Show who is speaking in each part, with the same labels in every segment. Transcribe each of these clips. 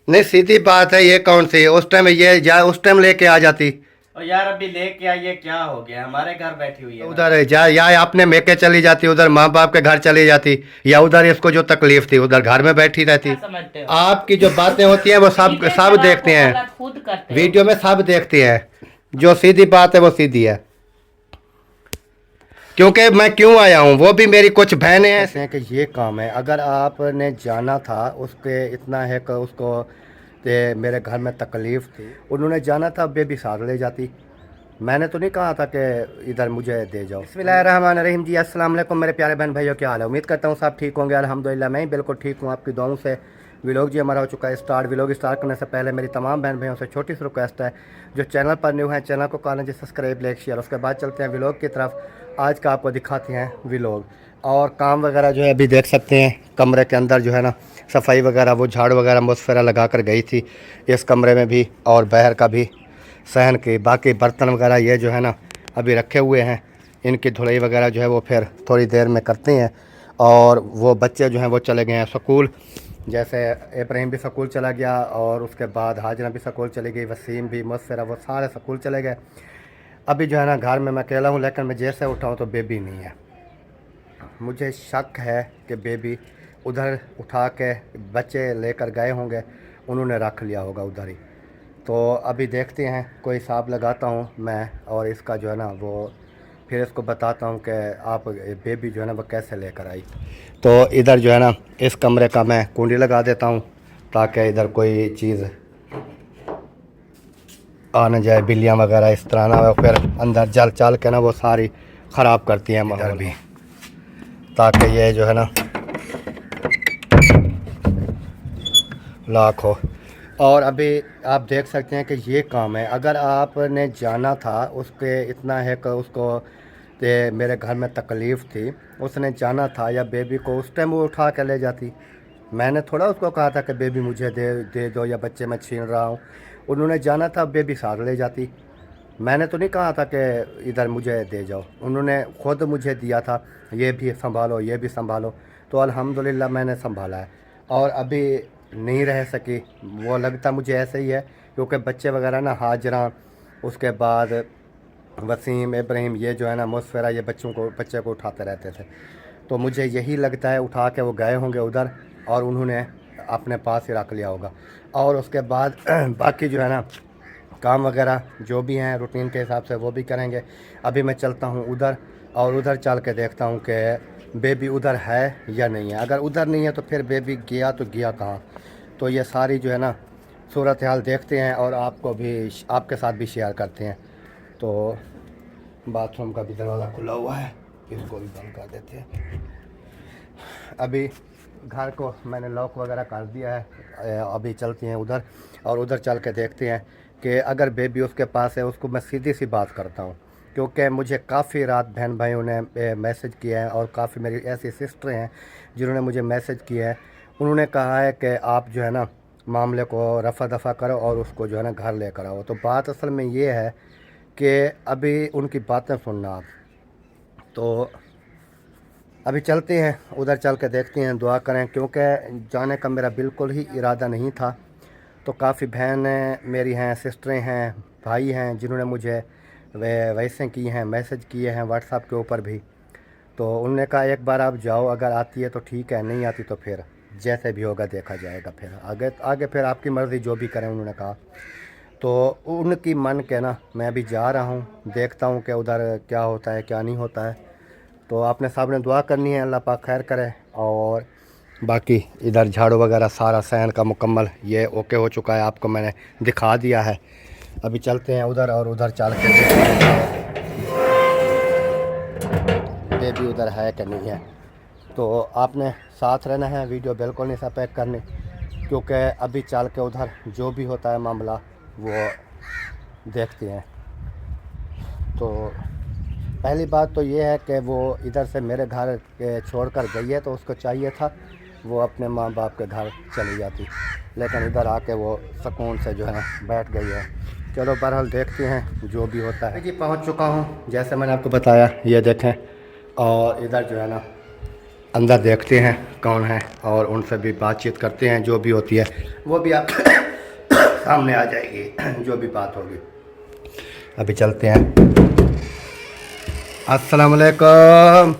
Speaker 1: नहीं सीधी बात है, ये कौन सी उस टाइम ये जा उस टाइम लेके आ जाती।
Speaker 2: और यार अभी लेके आइए, क्या हो गया, हमारे घर बैठी हुई है ना।
Speaker 1: उधर जा या आपने मेके चली जाती, उधर माँ बाप के घर चली जाती, या उधर इसको जो तकलीफ थी उधर घर में बैठी
Speaker 3: क्या
Speaker 1: रहती।
Speaker 3: समझते हो?
Speaker 1: आपकी जो बातें होती हैं वो सब
Speaker 3: सीधे
Speaker 1: सब
Speaker 3: जवाब
Speaker 1: देखते
Speaker 3: को
Speaker 1: हैं,
Speaker 3: गलत खुद करते हो।
Speaker 1: वीडियो में सब देखते हैं। जो सीधी बात है वो सीधी है, क्योंकि मैं क्यों आया हूँ, वो भी मेरी कुछ बहनें हैं। ऐसे हैं कि ये काम है, अगर आपने जाना था उसके इतना है कि उसको ते मेरे घर में तकलीफ़ थी, उन्होंने जाना था बेबी साथ ले जाती। मैंने तो नहीं कहा था कि इधर मुझे दे जाओ। बिस्मिल्लाहिर्रहमानिर्रहीम जी, अस्सलाम वालेकुम मेरे प्यारे बहन भाइयों, क्या हाल है? उम्मीद करता हूँ सब ठीक होंगे। अल्हम्दुलिल्लाह मैं बिल्कुल ठीक हूँ, आपकी दुआओं से। व्लॉग जी हमारा हो चुका है स्टार्ट। व्लॉग स्टार्ट करने से पहले मेरी तमाम बहन भाइयों से छोटी सी रिक्वेस्ट है, जो चैनल पर न्यू है चैनल को कर लीजिए सब्सक्राइब, लाइक, शेयर। उसके बाद चलते हैं व्लॉग की तरफ। आज का आपको दिखाते हैं व्लॉग। और काम वगैरह जो है अभी देख सकते हैं, कमरे के अंदर जो है ना सफाई वगैरह, वो झाड़ू वगैरह मुसफरा लगा कर गई थी इस कमरे में भी और बाहर का भी, सहन के बाकी बर्तन वगैरह ये जो है ना अभी रखे हुए हैं। इनकी धुलाई वगैरह जो है वो फिर थोड़ी देर में करते हैं। और वो बच्चे जो हैं वो चले गए हैं स्कूल, जैसे इब्राहिम भी स्कूल चला गया और उसके बाद हाजरा भी स्कूल चली गई, वसीम भी, मुसफरा, वो सारे स्कूल चले गए। अभी जो है ना घर में मैं अकेला हूँ, लेकिन मैं जैसे उठाऊँ तो बेबी नहीं है। मुझे शक है कि बेबी उधर उठा के बच्चे लेकर गए होंगे, उन्होंने रख लिया होगा उधर ही। तो अभी देखते हैं, कोई हिसाब लगाता हूँ मैं और इसका जो है ना वो फिर इसको बताता हूँ कि आप बेबी जो है ना वो कैसे लेकर आई। तो इधर जो है ना इस कमरे का मैं कुंडी लगा देता हूँ ताकि इधर कोई चीज़ आ न जाए, बिल्लियाँ वगैरह इस तरह ना हो, फिर अंदर जल चल के ना वो सारी ख़राब करती हैं इधर भी, ताकि ये जो है ना लाख हो। और अभी आप देख सकते हैं कि ये काम है, अगर आपने जाना था उसके इतना है कि उसको ते मेरे घर में तकलीफ़ थी, उसने जाना था, या बेबी को उस टाइम वो उठा के ले जाती। मैंने थोड़ा उसको कहा था कि बेबी मुझे दे दो या बच्चे मैं छीन रहा हूँ। उन्होंने जाना था, बेबी साथ ले जाती। मैंने तो नहीं कहा था कि इधर मुझे दे जाओ, उन्होंने ख़ुद मुझे दिया था, ये भी संभालो ये भी संभालो। तो अल्हम्दुलिल्लाह मैंने संभाला है। और अभी नहीं रह सकी, वो लगता मुझे ऐसे ही है, क्योंकि बच्चे वगैरह ना हाजरा, उसके बाद वसीम, इब्राहिम, ये जो है ना मुसफरा, ये बच्चे को उठाते रहते थे। तो मुझे यही लगता है उठा के वो गए होंगे उधर और उन्होंने अपने पास ही रख लिया होगा। और उसके बाद बाकी जो है ना काम वगैरह जो भी हैं रूटीन के हिसाब से वो भी करेंगे। अभी मैं चलता हूँ उधर और उधर चल के देखता हूँ कि बेबी उधर है या नहीं है। अगर उधर नहीं है तो फिर बेबी गया तो गया कहाँ। तो ये सारी जो है ना सूरत हाल देखते हैं और आपको भी, आपके साथ भी शेयर करते हैं। तो बाथरूम का भी दरवाज़ा खुला हुआ है, इसको भी बंद कर देते हैं। अभी घर को मैंने लॉक वगैरह कर दिया है। अभी चलते हैं उधर और उधर चल के देखते हैं कि अगर बेबी उसके पास है, उसको मैं सीधी सी बात करता हूँ। क्योंकि मुझे काफ़ी रात बहन भाइयों ने मैसेज किया है और काफ़ी मेरी ऐसी सिस्टरें हैं जिन्होंने मुझे मैसेज किया है। उन्होंने कहा है कि आप जो है ना मामले को रफ़ा दफ़ा करो और उसको जो है ना घर लेकर आओ। तो बात असल में ये है कि अभी उनकी बातें सुनना आप। तो अभी चलते हैं उधर, चल के देखते हैं, दुआ करें, क्योंकि जाने का मेरा बिल्कुल ही इरादा नहीं था। तो काफ़ी बहनें मेरी हैं, सिस्टरें हैं, भाई हैं जिन्होंने मुझे वैसे किए हैं, मैसेज किए हैं व्हाट्सएप के ऊपर भी। तो उन्होंने कहा एक बार आप जाओ, अगर आती है तो ठीक है, नहीं आती तो फिर जैसे भी होगा देखा जाएगा, फिर आगे आगे फिर आपकी मर्ज़ी जो भी करें, उन्होंने कहा। तो उनकी मन के ना मैं अभी जा रहा हूँ, देखता हूँ कि उधर क्या होता है क्या नहीं होता है। तो आपने साहब ने दुआ करनी है, अल्लाह पाक खैर करे। और बाकी इधर झाड़ू वगैरह सारा सहन का मुकम्मल ये ओके हो चुका है, आपको मैंने दिखा दिया है। अभी चलते हैं उधर और उधर चल के देखते हैं बेबी उधर है कि नहीं है। तो आपने साथ रहना है, वीडियो बिल्कुल नहीं सपैक करनी, क्योंकि अभी चल के उधर जो भी होता है मामला वो देखते हैं। तो पहली बात तो ये है कि वो इधर से मेरे घर के छोड़कर गई है, तो उसको चाहिए था वो अपने माँ बाप के घर चली जाती, लेकिन इधर आके वो सुकून से जो है बैठ गई है। चलो बहरहाल देखते हैं जो भी होता है। जी पहुँच चुका हूँ, जैसे मैंने आपको बताया, ये देखें। और इधर जो है ना अंदर देखते हैं कौन है और उनसे भी बातचीत करते हैं, जो भी होती है वो भी आप सामने आ जाएगी, जो भी बात होगी। अभी चलते हैं। अस्सलाम वालेकुम,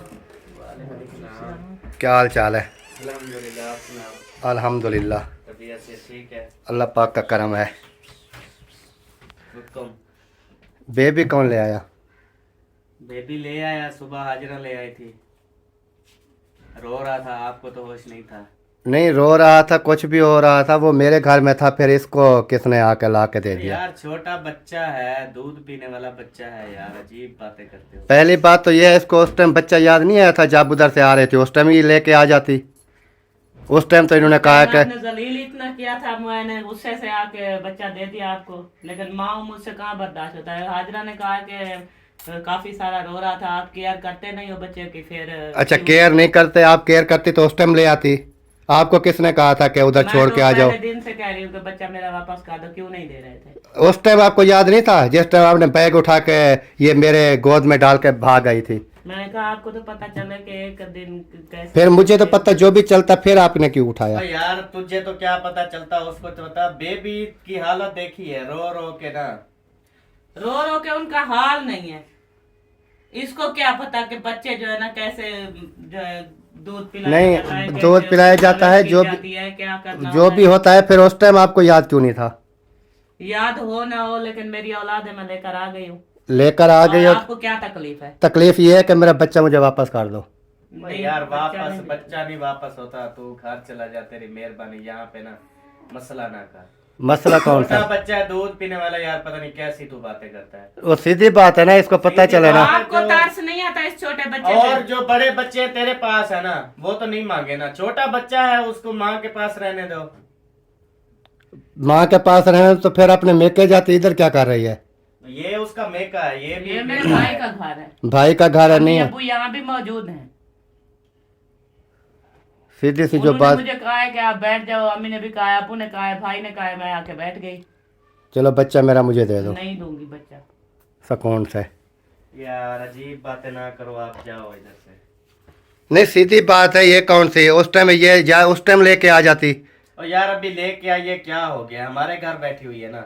Speaker 1: क्या हाल चाल है?
Speaker 2: अल्हम्दुलिल्लाह, आप सुनाओ।
Speaker 1: अल्हम्दुलिल्लाह,
Speaker 2: तबीयत से ठीक है?
Speaker 1: अल्लाह पाक का करम है।
Speaker 2: हुक्म।
Speaker 1: बेबी कौन ले आया?
Speaker 2: बेबी ले आया, सुबह हाजरा ले आई थी। रो रहा था, आपको तो होश नहीं था।
Speaker 1: नहीं रो रहा था, कुछ भी हो रहा था, वो मेरे घर में था, फिर इसको किसने आके ला के दे दिया?
Speaker 2: यार छोटा बच्चा है, दूध पीने वाला बच्चा है यार, अजीब बातें करते हो।
Speaker 1: पहली बात तो ये है, इसको उस टाइम बच्चा याद नहीं आया था जब उधर से आ रहे थे, उस टाइम ही लेके आ जाती। उस टाइम तो इन्होंने कहा कि
Speaker 3: आपने जलील इतना किया था, मैंने गुस्से से आके बच्चा दे दिया आपको, लेकिन माँ मुझसे कहाँ बर्दाश्त होता है। हाजरा ने कहा कि काफी सारा रो रहा था, आप केयर करते नहीं हो बच्चे की, फिर
Speaker 1: अच्छा केयर नहीं करते, आप केयर करती तो उस टाइम ले आती। आपको किसने कहा था कि उधर
Speaker 3: मैं
Speaker 1: छोड़
Speaker 3: तो
Speaker 1: के आ जाओ?
Speaker 3: पहले दिन से कह रही हूँ कि बच्चा मेरा वापस कर दो, क्यों नहीं दे रहे थे?
Speaker 1: उस टाइम आपको याद नहीं था जिस टाइम आपने बैग उठा के ये मेरे गोद में डाल के भाग आई थी?
Speaker 3: मैंने कहा आपको तो पता चले कि एक दिन कैसे।
Speaker 1: फिर मुझे तो पता, जो भी चलता, फिर आपने क्यों उठाया?
Speaker 2: तो यार तुझे तो क्या पता चलता, उसको तो पता। बेबी की हालत देखी है, रो रो के ना।
Speaker 3: रो रो के उनका हाल नहीं है, इसको क्या पता कि बच्चे जो है ना कैसे जो है दूध पिलाया
Speaker 1: नहीं,
Speaker 3: जाता है,
Speaker 1: दूध
Speaker 3: कैसे
Speaker 1: पिलाया
Speaker 3: उसकी
Speaker 1: जाता है,
Speaker 3: आदत
Speaker 1: जो
Speaker 3: की
Speaker 1: भी
Speaker 3: जाती है, क्या करना
Speaker 1: जो
Speaker 3: होता
Speaker 1: भी
Speaker 3: है।
Speaker 1: होता है, फिर उस टाइम आपको याद क्यों नहीं था?
Speaker 3: याद हो ना हो, लेकिन मेरी औलाद है, मैं लेकर आ गई हूँ।
Speaker 1: लेकर आ गई
Speaker 3: और
Speaker 1: हो?
Speaker 3: आपको क्या तकलीफ है?
Speaker 1: तकलीफ ये है कि मेरा बच्चा मुझे वापस कर दो।
Speaker 2: भाई यार
Speaker 3: बच्चा
Speaker 2: वापस
Speaker 3: नहीं
Speaker 2: बच्चा नहीं वापस होता, तू घर चला जा, तेरी मेहरबानी। यहाँ पे ना मसला ना कर।
Speaker 1: मसला कौन
Speaker 2: छोटा
Speaker 1: सा?
Speaker 2: बच्चा है, दूध पीने वाला, यार पता नहीं कैसी तू बातें करता है।
Speaker 1: वो सीधी बात है ना, इसको पता
Speaker 2: सीधी
Speaker 1: चले ना।
Speaker 2: बात।
Speaker 3: आपको
Speaker 2: जो-
Speaker 3: तरस नहीं आता इस छोटे बच्चे
Speaker 2: और
Speaker 3: पे?
Speaker 2: जो बड़े बच्चे तेरे पास है ना, वो तो नहीं मांगे ना। छोटा बच्चा है, उसको माँ के पास रहने दो।
Speaker 1: माँ के पास रहने तो फिर अपने मेके जाती, इधर क्या कर रही है?
Speaker 2: ये उसका मेका है, ये भी
Speaker 3: ये मेरे भाई का घर है,
Speaker 1: भाई का घर है,
Speaker 3: अम्मी
Speaker 1: नहीं है?
Speaker 3: अब्बू यहाँ भी मौजूद हैं।
Speaker 1: सीधी सी जो
Speaker 3: उन्होंने
Speaker 1: बात।
Speaker 3: मुझे कहा है कि आप बैठ जाओ, अम्मी ने भी कहा है, अब्बू ने कहा है, भाई ने कहा है, मैं आके बैठ गई।
Speaker 1: चलो बच्चा मेरा मुझे दे दो,
Speaker 3: नहीं दूंगी बच्चा।
Speaker 1: सुकून से।
Speaker 2: यार अजीब बातें ना करो, आप जाओ इधर से।
Speaker 1: नहीं सीधी बात है, ये कौन सी? उस टाइम ये जा, उस टाइम लेके आ जाती।
Speaker 2: और यार अभी लेके आइए, क्या हो गया? हमारे घर बैठी हुई है ना,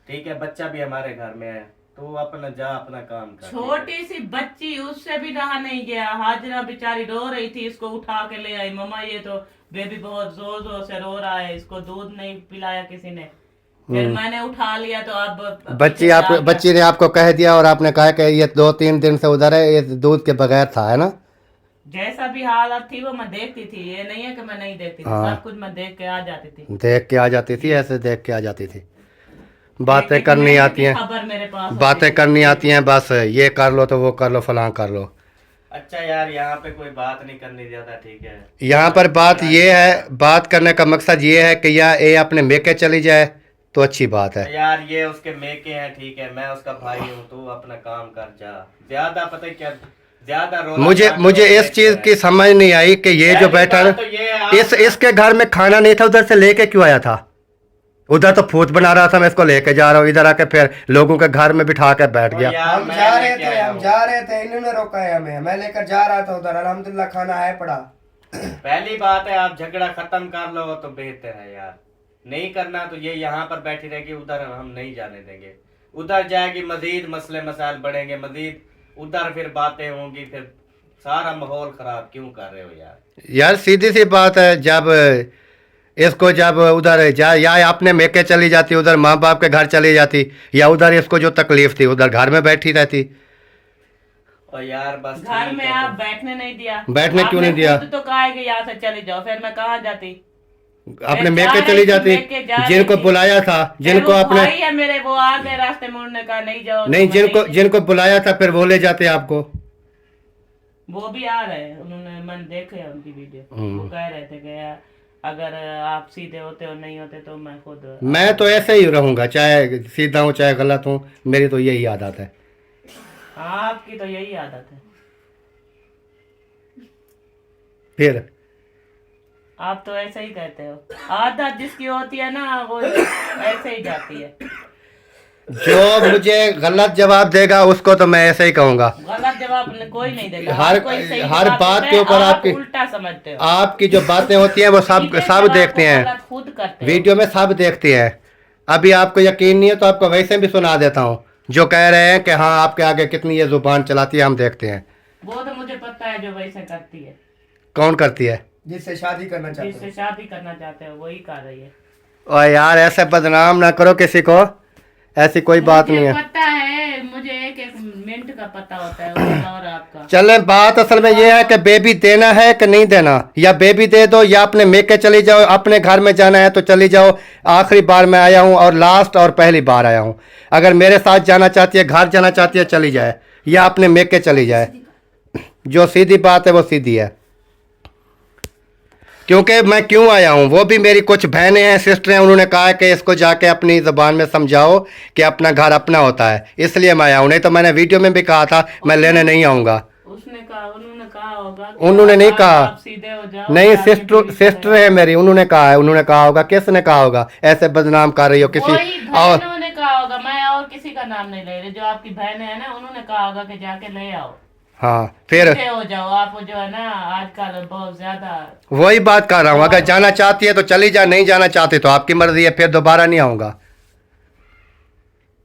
Speaker 2: ठीक है? बच्चा भी हमारे घर में है, तो अपना जा, अपना काम कर।
Speaker 3: छोटी सी बच्ची, उससे भी रहा नहीं गया। हाजरा बेचारी रो रही थी, इसको उठा के ले आई, मम्मा ये तो बेबी बहुत जोर जोर से रो रहा है, इसको दूध नहीं पिलाया किसी ने। फिर मैंने उठा लिया, तो अब
Speaker 1: बच्ची ने आपको कह दिया और आपने कहा कि ये 2-3 दिन से उधर है, ये दूध के बगैर था, है ना?
Speaker 3: जैसा भी हालत थी वो मैं देखती थी, ये नहीं है कि मैं नहीं देखती थी।
Speaker 1: हाँ।
Speaker 3: सब कुछ मैं देख के आ जाती थी।
Speaker 1: देख के आ जाती थी, ऐसे देख के आ जाती थी। बातें
Speaker 3: लेकिन
Speaker 1: करनी
Speaker 3: मेरी
Speaker 1: आती
Speaker 3: भी
Speaker 1: हैं,
Speaker 3: खबर मेरे पास
Speaker 1: बातें
Speaker 3: होती थी।
Speaker 1: करनी आती हैं, बस ये कर लो तो वो कर लो, फलां कर लो।
Speaker 2: अच्छा यार यहाँ पे कोई बात नहीं करनी ज्यादा, ठीक है?
Speaker 1: यहाँ पर बात ये है, बात करने का मकसद ये है कि या ये अपने मेके चली जाए तो अच्छी बात है।
Speaker 2: यार ये उसके मेके हैं, ठीक है? मैं उसका भाई हूँ, तू अपना काम कर जा। ज्यादा पता है क्या, ज्यादा रोना
Speaker 1: मुझे
Speaker 2: मत
Speaker 1: मुझे
Speaker 2: करो,
Speaker 1: इस चीज
Speaker 2: देखते
Speaker 1: की
Speaker 2: हैं।
Speaker 1: समझ नहीं आई कि ये जो
Speaker 2: पहली
Speaker 1: बैठा
Speaker 2: बात तो ये है, आप-
Speaker 1: इसके घर में खाना नहीं था, उधर से लेके क्यों आया था? उधर तो फूट बना रहा था, मैं इसको लेके जा रहा हूँ, इधर आके फिर लोगों के घर में बिठा के बैठ
Speaker 2: और
Speaker 1: गया।
Speaker 2: यार
Speaker 4: हम
Speaker 2: मैं
Speaker 4: जा रहे
Speaker 2: लेके
Speaker 4: थे
Speaker 2: आया
Speaker 4: हम
Speaker 2: हूँ।
Speaker 4: जा रहे थे, इन्होंने रोका है हमें। मैं लेकर जा रहा था उधर, अल्हम्दुलिल्लाह खाना है पड़ा।
Speaker 2: पहली बात है, आप झगड़ा खत्म कर लो तो बेहतर है यार। नहीं करना तो ये यहाँ पर बैठी रहेगी, उधर हम नहीं जाने देंगे। उधर जाएगी, मजीद मसले मसाइल बढ़ेंगे, मजीद उधर फिर बातें होंगी, फिर सारा माहौल खराब क्यों कर रहे हो यार?
Speaker 1: यार सीधी सी बात है, जब इसको जब उधर जा, या अपने मेके चली जाती, उधर माँ बाप के घर चली जाती, या उधर इसको जो तकलीफ थी उधर घर में बैठी रहती।
Speaker 2: और यार बस
Speaker 3: घर
Speaker 2: ठीक
Speaker 3: में
Speaker 2: है,
Speaker 3: आप
Speaker 2: तो-
Speaker 3: बैठने नहीं दिया।
Speaker 1: बैठने क्यों
Speaker 3: आपने
Speaker 1: नहीं दिया?
Speaker 3: खुद तो कहा है कि यहाँ से चले जाओ, फिर मैं कहाँ जाती?
Speaker 1: अपने
Speaker 3: मैं जा
Speaker 1: मेके
Speaker 3: रही
Speaker 1: चली
Speaker 3: थी,
Speaker 1: जाती,
Speaker 3: मेके जा रही
Speaker 1: जिनको
Speaker 3: थी।
Speaker 1: बुलाया था,
Speaker 3: फिर
Speaker 1: जिनको
Speaker 3: वो
Speaker 1: अपने
Speaker 3: भाई है मेरे, वो आ गए रास्ते मोड़ने का, नहीं जाओ।
Speaker 1: नहीं,
Speaker 3: तो मैं
Speaker 1: जिनको
Speaker 3: नहीं-
Speaker 1: जिनको बुलाया था फिर वो ले जाते आपको।
Speaker 3: वो भी आ रहे हैं, उन्होंने, मैंने देखे है उनकी वीडियो। वो कह रहे थे कि अगर आप सीधे होते और नहीं होते तो मैं खुद।
Speaker 1: मैं तो ऐसे ही रहूंगा, चाहे सीधा हूँ चाहे गलत हूँ, मेरी तो यही आदत है।
Speaker 3: हाँ, आपकी तो यही आदत है।
Speaker 1: फिर
Speaker 3: आप तो ऐसे ही कहते हो, आदत जिसकी होती है ना वो ऐसे ही जाती है।
Speaker 1: जो मुझे गलत जवाब देगा उसको तो मैं ऐसे ही कहूंगा।
Speaker 3: गलत जवाब कोई नहीं देगा।
Speaker 1: हर
Speaker 3: कोई सही
Speaker 1: हर
Speaker 3: जवाब
Speaker 1: बात
Speaker 3: देता
Speaker 1: के
Speaker 3: है,
Speaker 1: ऊपर
Speaker 3: आप
Speaker 1: आपकी
Speaker 3: उल्टा समझते हो।
Speaker 1: आपकी जो बातें होती हैं वो सब
Speaker 3: सीधे
Speaker 1: सब
Speaker 3: जवाब
Speaker 1: देखते
Speaker 3: को
Speaker 1: हैं,
Speaker 3: गलत खुद करते हो।
Speaker 1: वीडियो में सब देखते हैं। अभी आपको यकीन नहीं है तो आपको वैसे भी सुना देता हूँ, जो कह रहे हैं कि हाँ आपके आगे कितनी ये जुबान चलाती है, हम देखते हैं।
Speaker 3: वो तो मुझे पता है जो वैसे करती है,
Speaker 1: कौन करती है?
Speaker 4: जिससे शादी करना चाहते
Speaker 3: जिससे शादी करना चाहते हो वही कर रही है।
Speaker 1: और यार ऐसे बदनाम ना करो किसी को, ऐसी कोई बात नहीं
Speaker 3: मुझे
Speaker 1: है।
Speaker 3: पता है, मुझे एक एक मिनट का पता होता है उसका और आपका।
Speaker 1: चले बात असल में ये है कि बेबी देना है कि नहीं देना, या बेबी दे दो या अपने मेके चली जाओ, अपने घर में जाना है तो चली जाओ। आखिरी बार मैं आया हूँ और लास्ट और पहली बार आया हूँ। अगर मेरे साथ जाना चाहती है, घर जाना चाहती है, चली जाए या अपने मेके चली जाए। जो सीधी बात है वो सीधी है। क्योंकि मैं क्यों आया हूँ, वो भी मेरी कुछ बहनें हैं, सिस्टर हैं, उन्होंने कहा है कि इसको जाके अपनी ज़बान में समझाओ कि अपना घर अपना होता है, इसलिए मैं आया हूँ। नहीं तो मैंने वीडियो में भी कहा था मैं लेने नहीं आऊँगा।
Speaker 3: उसने कहा, उन्होंने कहा होगा कि
Speaker 1: उन्होंने नहीं कहा,
Speaker 3: आप सीधे हो जाओ,
Speaker 1: नहीं
Speaker 3: जाके
Speaker 1: सिस्टर
Speaker 3: बीवी
Speaker 1: सिस्टर
Speaker 3: करें।
Speaker 1: है मेरी, उन्होंने कहा है। उन्होंने कहा होगा, किसने कहा होगा ऐसे बदनाम कर रही हो किसी
Speaker 3: वही
Speaker 1: और?
Speaker 3: बहनों ने कहा होगा, मैं और किसी का नाम नहीं ले रही, जो आपकी बहन है ना, उन्होंने कहा होगा कि जाके ले आओ,
Speaker 1: हाँ फिर
Speaker 3: सीधे हो जाओ। आप जो है ना आजकल बहुत ज्यादा।
Speaker 1: वही बात कर रहा हूँ, अगर जाना चाहती है तो चली जा, नहीं जाना चाहती तो आपकी मर्जी है, फिर दोबारा नहीं आऊँगा।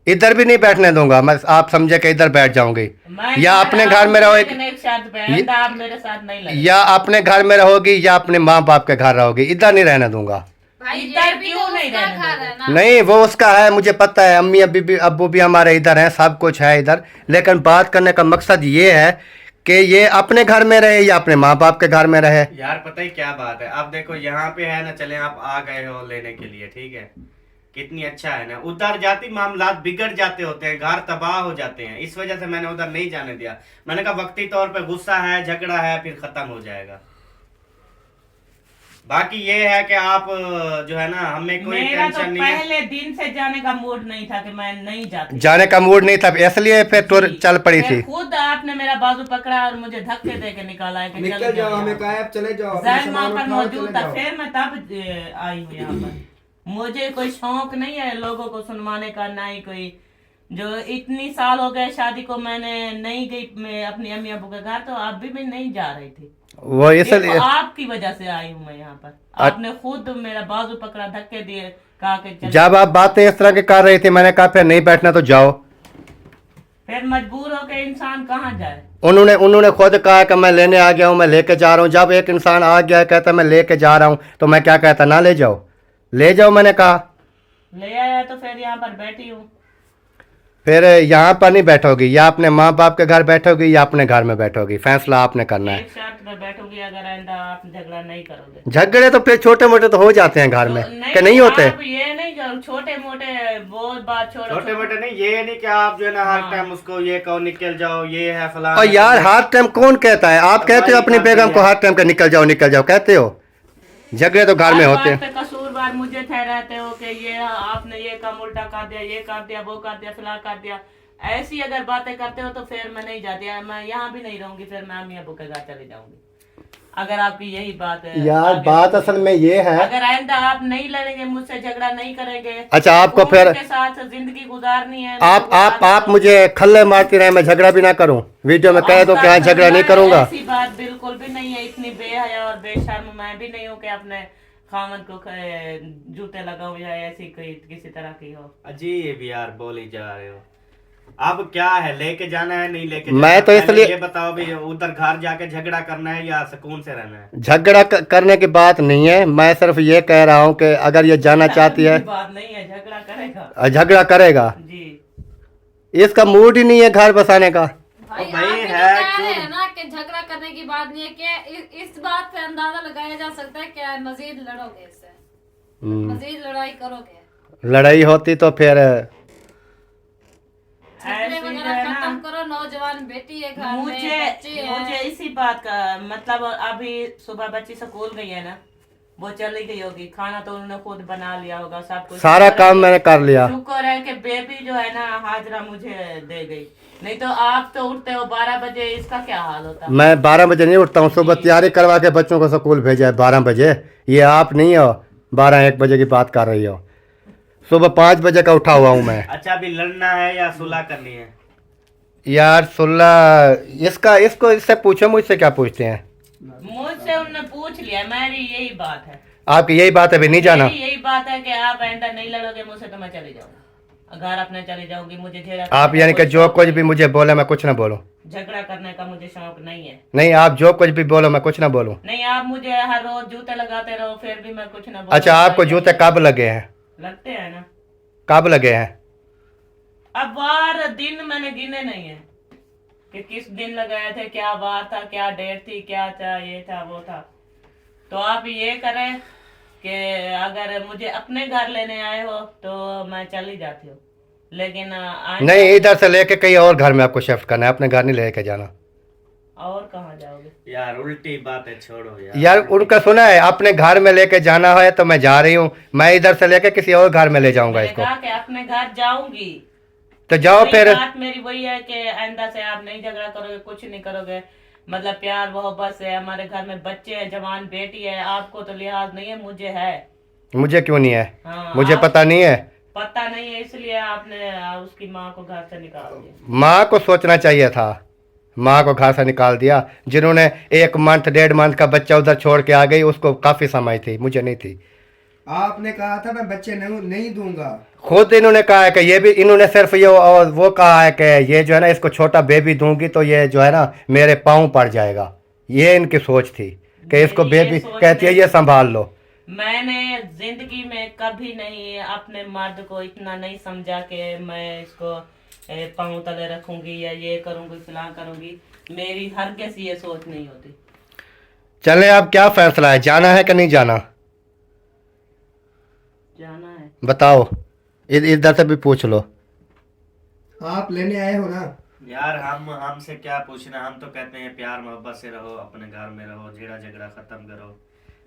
Speaker 1: इधर भी नहीं बैठने दूंगा मैं, आप समझे कि इधर बैठ जाऊंगी
Speaker 3: मैं
Speaker 1: या अपने घर में रहो,
Speaker 3: लेकिन एक साथ बहन आप मेरे साथ नहीं लगे।
Speaker 1: या अपने घर में रहोगी या अपने माँ बाप के घर रहोगी, इधर नहीं रहने दूंगा।
Speaker 5: भाई
Speaker 3: इधर
Speaker 5: ये भी
Speaker 3: क्यों
Speaker 5: तो
Speaker 3: नहीं
Speaker 5: उसका
Speaker 3: रहने
Speaker 5: घर
Speaker 3: दोगे?
Speaker 5: है ना।
Speaker 1: नहीं वो उसका है, मुझे पता है, अम्मी अभी भी अब्बू भी हमारे इधर हैं, सब कुछ है इधर। लेकिन बात करने का मकसद ये है कि ये अपने घर में रहे या अपने माँ बाप के घर में रहे।
Speaker 2: यार पता ही क्या बात है, अब देखो यहाँ पे है ना, चले आप आ गए हो लेने के लिए, ठीक है, कितनी अच्छा है ना। उधर जाती मामलात बिगड़ जाते होते हैं, घर तबाह हो जाते हैं, इस वजह से मैंने उधर नहीं जाने दिया। मैंने कहा वक्ती तौर पे गुस्सा है, झगड़ा है, फिर खत्म हो जाएगा। बाकी ये है कि आप जो है ना, हमें कोई
Speaker 3: मेरा तो
Speaker 2: टेंशन नहीं है।
Speaker 3: पहले दिन से जाने का मूड नहीं था कि मैं नहीं जाती।
Speaker 1: जाने का मूड नहीं था, इसलिए फिर टूर चल पड़ी
Speaker 3: फिर
Speaker 1: थी।
Speaker 3: खुद आपने मेरा बाजू पकड़ा और मुझे धक्के दे के निकाला है कि
Speaker 4: निकल
Speaker 3: चले
Speaker 4: जाओ,
Speaker 3: जाओ।
Speaker 4: हमें कहा है अब चले जाओ, अपना
Speaker 3: जैन वहाँ
Speaker 4: सामान
Speaker 3: पर
Speaker 4: उठाओ,
Speaker 3: मौजूद
Speaker 4: चले
Speaker 3: था,
Speaker 4: जाओ।
Speaker 3: फिर मैं तब आई हूँ यहाँ पर। मुझे कोई शौक नहीं है लोगों को सुनवाने का, ना ही कोई। जो इतनी साल हो गए शादी को, मैंने नहीं गई मैं अपनी अम्मी अबू के घर, तो आप भी नहीं जा रही थी।
Speaker 1: वो इसलिए
Speaker 3: देखो, आपकी वजह से आई हूँ मैं यहाँ पर। आपने खुद मेरा बाजू पकड़ा, धक्के दिए, कहा कि चलो।
Speaker 1: जब आप बातें इस तरह की कर रही थी, मैंने कहा फिर नहीं बैठना तो जाओ।
Speaker 3: फिर मजबूर होकर इंसान कहाँ जाए?
Speaker 1: उन्होंने खुद कहा कि मैं लेने आ गया हूँ, मैं लेके जा रहा हूँ। जब एक इंसान आ गया कहता मैं लेके जा रहा हूँ, तो मैं क्या कहता, ना ले जाओ, ले जाओ। मैंने कहा
Speaker 3: ले आया तो फिर यहाँ पर बैठी हूँ।
Speaker 1: फिर यहाँ पर नहीं बैठोगी, या अपने माँ बाप के घर बैठोगी या अपने घर में बैठोगी, फैसला आपने करना है।
Speaker 3: एक साथ में बैठोगी, अगर आइंदा आप झगड़ा नहीं करोगे।
Speaker 1: झगड़े तो फिर छोटे मोटे तो हो जाते हैं घर में, कि नहीं होते?
Speaker 3: आप ये नहीं करो, छोटे मोटे बहुत बात छोड़ो।
Speaker 2: छोटे मोटे नहीं, ये नहीं कि आप जो है ना हर टाइम उसको ये कहो निकल जाओ, ये है फलाना।
Speaker 1: और यार हर टाइम कौन कहता है? आप कहते हो अपनी बेगम को हर टाइम का निकल जाओ कहते हो। झगड़े तो घर में
Speaker 3: हर
Speaker 1: होते
Speaker 3: बात
Speaker 1: हैं।
Speaker 3: पे कसूरवार मुझे ठहराते हो कि ये आपने ये काम उल्टा कर दिया, ये कर दिया, वो कर दिया, फिलहाल कर दिया। ऐसी अगर बातें करते हो तो फिर मैं नहीं जाती, मैं यहाँ भी नहीं रहूंगी, फिर मैं अम्मी अबू के घर चली जाऊंगी। अगर आपकी यही बात है।
Speaker 1: यार
Speaker 3: आगे
Speaker 1: बात असल में ये है,
Speaker 3: अगर आइंदा आप नहीं लड़ेंगे मुझसे, झगड़ा नहीं करेंगे,
Speaker 1: अच्छा आपको
Speaker 3: खून
Speaker 1: फिर
Speaker 3: के साथ जिंदगी गुजारनी है।
Speaker 1: आप मुझे खल्ले मारती रहे, मैं झगड़ा भी ना करूं, वीडियो में कह दो कि हाँ झगड़ा नहीं करूंगा।
Speaker 3: ऐसी बात बिल्कुल भी नहीं है, इतनी बेहया और बेशर्म मैं भी नहीं हूँ कि अपने खामन को जूते लगाऊं या ऐसी कोई किसी तरह की हो।
Speaker 2: अजीब यार बोली जा रहे हो। अब क्या है, लेके जाना है नहीं लेके जाना?
Speaker 1: मैं तो
Speaker 2: पहले
Speaker 1: इसलिए
Speaker 2: ये बताओ भी, उधर घर जाके झगड़ा करना है या सुकून से रहना है?
Speaker 1: झगड़ा करने की बात नहीं है, मैं सिर्फ ये कह रहा हूँ कि अगर ये जाना चाहती है,
Speaker 3: बात नहीं है, झगड़ा करेगा
Speaker 1: झगड़ा करेगा।
Speaker 3: जी।
Speaker 1: इसका मूड ही नहीं है घर बसाने का।
Speaker 5: भाई
Speaker 2: भाई
Speaker 5: आप भी तो
Speaker 2: है
Speaker 5: कह
Speaker 2: क्यों?
Speaker 5: रहे हैं ना कि झगड़ा करने की बात नहीं है, कि इस बात से अंदाजा लगाया जा सकता है कि मजीद लड़ोगे इससे, मजीद लड़ाई करोगे।
Speaker 1: लड़ाई होती तो फिर
Speaker 5: झगड़े
Speaker 3: ऐसी जो
Speaker 5: वगैरह
Speaker 3: है ना,
Speaker 5: खत्म करो, नौजवान बेटी है घर में,
Speaker 3: मुझे
Speaker 5: बच्चे हैं।
Speaker 3: मुझे इसी बात का मतलब, अभी सुबह बच्ची स्कूल गई है ना, वो चली गई होगी, खाना तो उन्होंने खुद बना लिया होगा, सब कुछ
Speaker 1: सारा काम मैंने कर लिया।
Speaker 3: शुक्र है कि बेबी जो है ना हाजरा मुझे दे गई, नहीं तो आप तो उठते हो 12 बजे, इसका क्या हाल होता?
Speaker 1: मैं 12 बजे नहीं उठता हूँ, सुबह तैयारी करवा के बच्चों को स्कूल भेजा है 12 बजे। ये आप नहीं हो 12-1 बजे की बात कर रही हो। सुबह 5 बजे का उठा हुआ हूँ मैं।
Speaker 2: अच्छा अभी लड़ना है या सुलह करनी है?
Speaker 1: यार सुल्ला इसका इसको इससे पूछो, मुझसे क्या पूछते हैं?
Speaker 3: मुझसे उनने पूछ लिया, मेरी यही बात है।
Speaker 1: आपकी यही बात है, अभी नहीं जाना?
Speaker 3: मेरी यही बात है कि आप आइंदा नहीं लड़ोगे मुझसे तो मैं चली जाऊंगा, घर अपने चली जाऊंगी। मुझे झेड़ा
Speaker 1: आप यानी कि जो कुछ भी मुझे बोले मैं कुछ ना बोलूं?
Speaker 3: झगड़ा करने का मुझे शौक नहीं है।
Speaker 1: नहीं, आप जो कुछ भी बोलो मैं कुछ ना बोलूं?
Speaker 3: नहीं, आप मुझे हर रोज जूते लगाते रहो फिर भी मैं कुछ ना बोलूं।
Speaker 1: अच्छा, आपको जूते कब लगे हैं?
Speaker 3: लगते हैं ना।
Speaker 1: कब लगे हैं?
Speaker 3: अब वार दिन मैंने गिने नहीं है कि किस दिन लगाए थे, क्या वार था, क्या डेट थी, क्या था, ये था वो था। तो आप ये करें कि अगर मुझे अपने घर लेने आए हो तो मैं चली जाती हूँ, लेकिन
Speaker 1: नहीं, इधर से लेके कहीं और घर में आपको शिफ्ट करना है, अपने घर नहीं लेके जाना।
Speaker 3: और कहाँ जाओगे?
Speaker 2: यार उल्टी बातें छोड़ो यार।
Speaker 1: यार उनका सुना है, अपने घर में लेके जाना है तो मैं जा रही हूँ, मैं इधर से लेके किसी और घर में ले जाऊंगा
Speaker 3: मैंने
Speaker 1: इसको।
Speaker 3: कहा कि अपने घर जाऊंगी
Speaker 1: तो जाओ
Speaker 3: वही
Speaker 1: फिर।
Speaker 3: बात मेरी वही है कि आइंदा से आप नहीं झगड़ा करोगे, कुछ नहीं करोगे। मतलब प्यार मोहब्बत से, हमारे घर में बच्चे हैं, जवान बेटी है, आपको तो लिहाज नहीं है, मुझे है।
Speaker 1: मुझे क्यों नहीं है?
Speaker 3: हाँ,
Speaker 1: मुझे
Speaker 3: आप-
Speaker 1: पता नहीं है?
Speaker 3: पता नहीं है इसलिए आपने उसकी माँ को घर से निकाल दिया।
Speaker 1: माँ को सोचना चाहिए था, माँ को घर से निकाल दिया। जिन्होंने 1 मंथ 1.5 मंथ का बच्चा उधर छोड़ के आ गई, उसको काफी समय थी, मुझे नहीं थी।
Speaker 4: आपने कहा था मैं बच्चे नहीं दूंगा।
Speaker 1: खुद इन्होंने कहा है कि ये भी, इन्होंने सिर्फ ये और वो कहा है कि ये जो है ना, इसको छोटा बेबी दूंगी तो ये जो है ना मेरे पाँव पड़ जाएगा। ये इनकी सोच थी कि इसको
Speaker 3: ये
Speaker 1: बेबी,
Speaker 3: सोच
Speaker 1: कहती है
Speaker 3: नहीं।
Speaker 1: ये संभाल लो।
Speaker 3: मैंने जिंदगी में कभी नहीं अपने मर्द को इतना नहीं समझा कि मैं इसको पाँव तले रखूंगी या ये करूंगी फलां करूंगी। मेरी हर किसी ये सोच नहीं होती।
Speaker 1: चले, अब क्या फैसला है, जाना है कि नहीं जाना?
Speaker 3: जाना है।
Speaker 1: बताओ, इधर से भी पूछ लो।
Speaker 4: आप लेने आए हो ना।
Speaker 2: यार हमसे क्या पूछना, हम तो कहते हैं प्यार मोहब्बत से रहो, अपने घर में रहो, झगड़ा झगड़ा खत्म करो।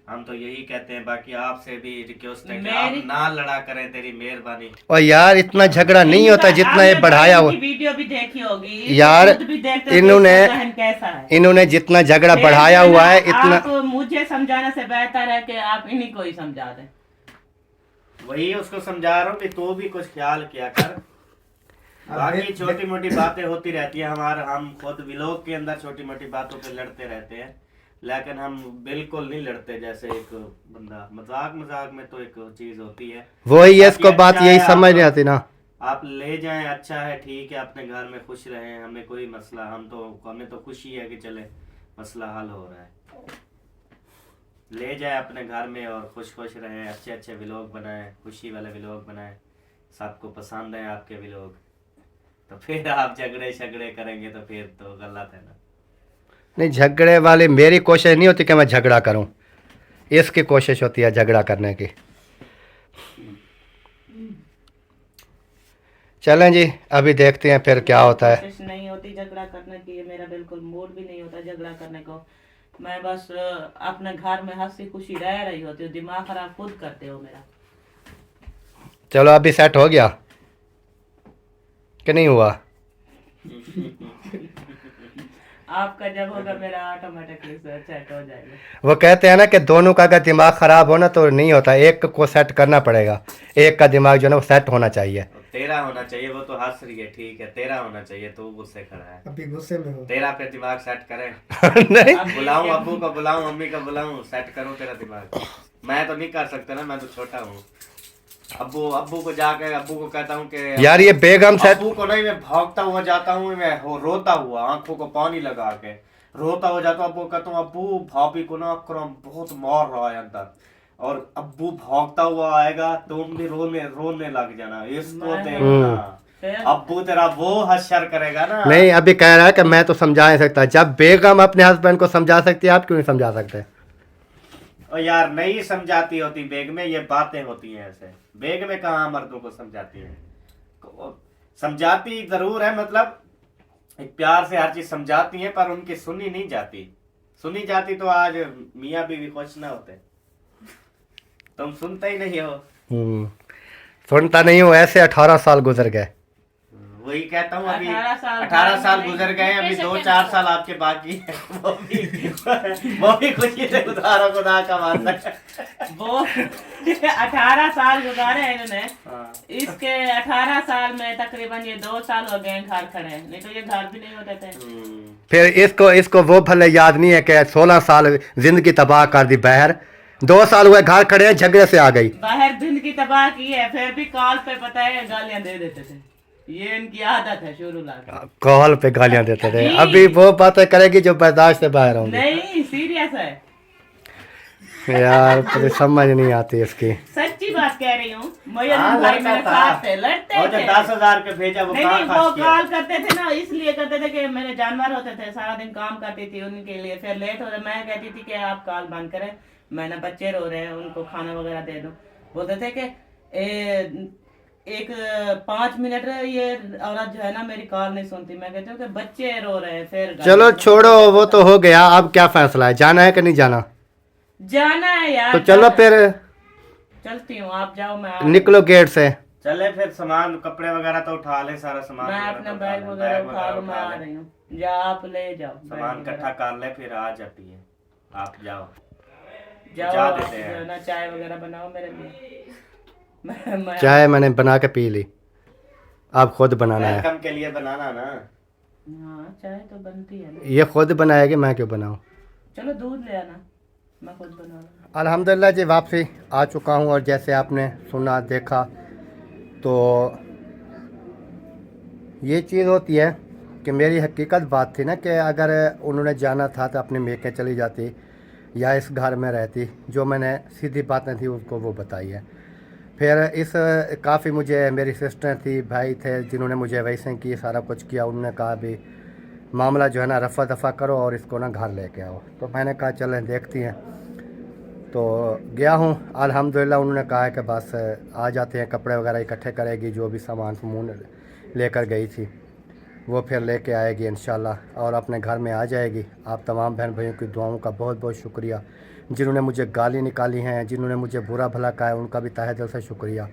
Speaker 2: हम तो यही कहते हैं। बाकी आपसे भी रिक्वेस्ट है कि आप ना लड़ा करें, तेरी मेहरबानी।
Speaker 1: और यार इतना झगड़ा नहीं होता जितना ये बढ़ाया हुआ।
Speaker 3: वीडियो भी देखी होगी
Speaker 1: यार,
Speaker 3: भी देखते हो
Speaker 1: इन्होंने
Speaker 3: इसका बहन कैसा है।
Speaker 1: इन्होंने जितना झगड़ा बढ़ाया हुआ है इतना।
Speaker 3: आप मुझे समझाने से बेहतर है कि आप इन्हीं को ही समझा दें।
Speaker 2: वही उसको समझा रहा हूँ कि तू भी कुछ ख्याल किया कर। बाकी छोटी मोटी बातें होती रहती है, हम खुद व्लॉग के अंदर छोटी मोटी बातों पे लड़ते रहते हैं, लेकिन हम बिल्कुल नहीं लड़ते जैसे एक बंदा। मजाक मजाक में तो एक चीज होती है,
Speaker 1: वही है, इसको
Speaker 2: बाकी
Speaker 1: बात
Speaker 2: अच्छा
Speaker 1: यही
Speaker 2: है,
Speaker 1: समझ नहीं आती ना।
Speaker 2: आप ले जाएं, अच्छा है, ठीक है, अपने घर में खुश रहें, हमें कोई मसला, हमें तो खुशी है कि चले मसला हल हो रहा है। ले जाए अपने घर में और खुश खुश रहें, अच्छे अच्छे व्लॉग बनाएं, खुशी वाले व्लॉग बनाएं, सबको पसंद है आपके व्लॉग। तो फिर आप झगड़े शगड़े करेंगे तो फिर तो गलत है ना।
Speaker 1: नहीं, झगड़े वाली मेरी कोशिश नहीं होती कि मैं झगड़ा करूं, इसकी कोशिश होती है झगड़ा करने की। चलें जी, अभी देखते हैं फिर क्या होता है।
Speaker 3: कोशिश नहीं होती झगड़ा करने की, मेरा बिल्कुल मूड भी नहीं होता झगड़ा करने को। मैं बस अपने घर में हंसी खुशी रह रही होती हूँ, दिमाग खराब खुद करते हो मेरा।
Speaker 1: चलो, अभी सेट हो गया कि नहीं हुआ?
Speaker 3: आपका जब होगा मेरा ऑटोमेटिकली सेट हो जाएगा।
Speaker 1: वो कहते हैं ना कि दोनों का अगर दिमाग खराब हो ना तो नहीं होता, एक को सेट करना पड़ेगा, एक का दिमाग जो है ना वो सेट होना चाहिए।
Speaker 2: तेरा होना चाहिए, वो तो हंस रही है, ठीक है, तेरा होना चाहिए, तू गुस्से खड़ा है,
Speaker 4: अभी गुस्से में हो।
Speaker 2: तेरा पे दिमाग सेट करें।
Speaker 1: नहीं,
Speaker 2: बुलाऊं अब्बू को, बुलाऊं मम्मी को, बुलाऊं, सेट करूं तेरा दिमाग। मैं तो नहीं कर सकता ना, मैं तो छोटा हूँ। अब्बू को जाकर अब्बू को कहता हूँ कि
Speaker 1: यार ये बेगम सेट।
Speaker 2: अब्बू को नहीं, मैं भागता हुआ जाता हूँ, मैं रोता हुआ, आंखों को पानी लगा के रोता हुआ जाता हूँ। अब्बू कहता हूँ, अब्बू भाभी को ना अकरम बहुत मार रहा है अंदर, और अब्बू भागता हुआ आएगा, तुम भी रोने लग जाना, इसको देखना। अब्बू तेरा वो हश्र करेगा ना।
Speaker 1: नहीं, अभी कह रहा है कि मैं तो समझा नहीं सकता। जब बेगम अपने हस्बैंड को समझा सकती है, आप क्यों नहीं समझा सकते?
Speaker 2: और यार नहीं समझाती होती बेगमें, ये बातें होती हैं ऐसे। बेगमें कहाँ मर्दों को समझाती हैं? समझाती जरूर है, मतलब एक प्यार से हर चीज समझाती हैं, पर उनकी सुनी नहीं जाती। सुनी जाती तो आज मियाँ बीवी खुश ना होते। तुम सुनते ही नहीं हो।
Speaker 1: सुनता नहीं हूँ, ऐसे 18 साल गुजर गए।
Speaker 2: वही कहता हूँ अभी
Speaker 3: 18
Speaker 2: 18 साल गुजर गए हैं, अभी 2-4 साल आपके बाकी है। वो भी खुशी से गुजारो, खुदा का वास्ता है।
Speaker 3: वो 18 साल गुजारे हैं इन्होंने।
Speaker 2: हाँ।
Speaker 3: इसके 18 साल में तकरीबन ये 2 साल हो गए हैं घर खड़े, नहीं तो ये घर भी नहीं होते थे।
Speaker 1: फिर इसको वो भले याद नहीं है कि 16 साल जिंदगी तबाह कर दी बहर, 2 साल हुए घर खड़े हैं, झगड़े से आ गई।
Speaker 3: बाहर जिंदगी तबाह की है, फिर भी कॉल पे पता है गालियां दे देते थे। ये इनकी आदत है शुरू लाके।
Speaker 1: कॉल पे गालियां देते थे।
Speaker 3: जी।
Speaker 1: अभी वो बातें करेगी जो बर्दाश्त से बाहर होंगी।
Speaker 3: नहीं, सीरियस है,
Speaker 1: यार मुझे समझ नहीं आती इसकी।
Speaker 3: सच्ची बात कह रही हूँ।
Speaker 2: हाँ,
Speaker 3: भाई
Speaker 2: लड़ता
Speaker 3: मेरे
Speaker 2: था।
Speaker 3: साथ थे, लड़ते
Speaker 2: वो जो
Speaker 3: थे।
Speaker 2: 10,000 के भेजा वो
Speaker 3: नहीं
Speaker 2: कहाँ
Speaker 3: नहीं,
Speaker 2: खर्च
Speaker 3: वो
Speaker 2: किया?
Speaker 3: कॉल करते थे ना, इसलिए करते थे कि मेरे जानवर होते थे, सारा दिन काम करती थी उनके लिए, फिर लेट हो रहे, मैं कहती थी कि आप कॉल बंद करें, मैंने बच्चे रो रहे हैं, उनको खाना वगैरह दे दो। बोलते थे कि एक 5 मिनट ये औरत जो है ना मेरी कॉल नहीं सुनती। मैं कहती हूँ कि बच्चे रो रहे हैं। फिर
Speaker 1: चलो छोड़ो, वो तो हो गया। अब क्या फैसला है, जाना है कि नहीं जाना?
Speaker 3: जाना है यार।
Speaker 1: तो चलो फिर
Speaker 3: चलती हूँ, आप जाओ, मैं
Speaker 1: निकलो गेट से।
Speaker 2: चले फिर, सामान कपड़े वगैरह तो उठा ले, सारा सामान
Speaker 3: मैं
Speaker 2: वगैरह
Speaker 3: अपना
Speaker 2: तो
Speaker 3: बैग
Speaker 2: उठा ले,
Speaker 3: वगैरह उठा लूँ, मैं आ
Speaker 2: ले।
Speaker 3: रही हूँ। या आप ले जाओ
Speaker 2: सामान
Speaker 3: बैग
Speaker 2: इकट्ठा कर ले, फिर आ जाती है। आप जाओ,
Speaker 3: जाओ,
Speaker 2: जा
Speaker 3: आप
Speaker 2: देते हैं।
Speaker 3: जो है ना चाय वगैरह बनाओ मेरे लिए। मैं
Speaker 1: चाय मैंने बना के पी ली, आप खुद बनाना है।
Speaker 2: वेलकम के लिए बनाना ना।
Speaker 3: हाँ, चाय तो बनती है ना।
Speaker 1: ये खुद बनाएगी, मैं क्यों बनाऊं?
Speaker 3: चलो दूध ले आना, मैं खुद बना लूँगा।
Speaker 1: अल्हम्दुलिल्लाह जी वापसी आ चुका हूँ, और जैसे आपने सुना देखा तो ये चीज़ होती है कि मेरी हकीकत बात थी ना कि अगर उन्होंने जाना था तो अपनी मेके चली जाती या इस घर में रहती। जो मैंने सीधी बातें थी उसको वो बताई है। फिर इस काफ़ी मुझे मेरी सिस्टर थी, भाई थे, जिन्होंने मुझे वैसे की सारा कुछ किया। उन्होंने कहा भी मामला जो है ना रफ़ा दफ़ा करो और इसको ना घर लेके आओ। तो मैंने कहा चलें देखती हैं। तो गया हूँ, अल्हम्दुलिल्लाह उन्होंने कहा है कि बस आ जाते हैं, कपड़े वगैरह इकट्ठे करेगी, जो भी सामान समून लेकर गई थी वो फिर लेके आएगी इंशाल्लाह, और अपने घर में आ जाएगी। आप तमाम बहन भाइयों की दुआओं का बहुत बहुत शुक्रिया। जिन्होंने मुझे गाली निकाली हैं, जिन्होंने मुझे बुरा भला कहा है, उनका भी तहे दिल से शुक्रिया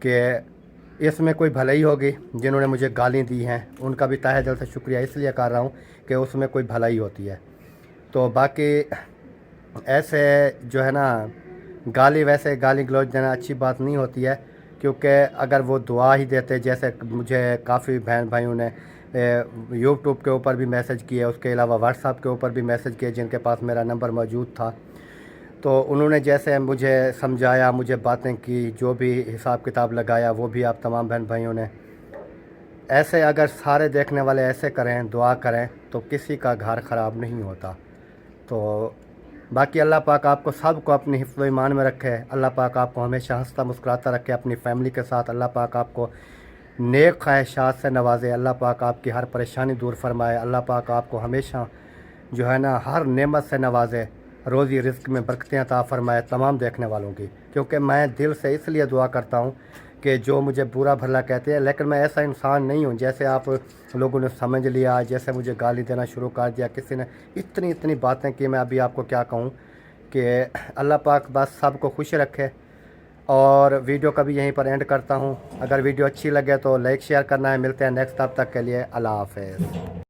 Speaker 1: कि इसमें कोई भलाई होगी। जिन्होंने मुझे गाली दी हैं उनका भी तहे दिल से शुक्रिया इसलिए कर रहा हूँ कि उसमें कोई भलाई होती है। तो बाकी ऐसे जो है ना गाली, वैसे गाली गलौज देना अच्छी बात नहीं होती है, क्योंकि अगर वो दुआ ही देते, जैसे मुझे काफ़ी बहन भाइयों ने यूट्यूब के ऊपर भी मैसेज किए, उसके अलावा व्हाट्सएप के ऊपर भी मैसेज किए जिनके पास मेरा नंबर मौजूद था, तो उन्होंने जैसे मुझे समझाया, मुझे बातें की, जो भी हिसाब किताब लगाया, वो भी आप तमाम बहन भाइयों ने ऐसे, अगर सारे देखने वाले ऐसे करें, दुआ करें, तो किसी का घर ख़राब नहीं होता। तो बाकी अल्लाह पाक आपको सबको अपनी हिफ्ज़ ईमान में रखे। अल्लाह पाक आपको हमेशा हंसता मुस्कुराता रखे अपनी फैमिली के साथ। अल्लाह पाक आपको नेक ख्वाहिशात से नवाजे। अल्लाह पाक आपकी हर परेशानी दूर फरमाए। अल्लाह पाक आपको हमेशा जो है ना हर नेमत से नवाजे, रोज़ी रिज़्क़ में बरकतें अता फरमाए तमाम देखने वालों की। क्योंकि मैं दिल से इसलिए दुआ करता हूँ कि जो मुझे बुरा भला कहते हैं, लेकिन मैं ऐसा इंसान नहीं हूँ जैसे आप लोगों ने समझ लिया, जैसे मुझे गाली देना शुरू कर दिया, किसी ने इतनी बातें की। मैं अभी आपको क्या कहूँ कि अल्लाह पाक बस सबको खुश रखे। और वीडियो का भी यहीं पर एंड करता हूँ। अगर वीडियो अच्छी लगे तो लाइक शेयर करना है। मिलते हैं नेक्स्ट, तब तक के लिए अल्लाह हाफ़िज़।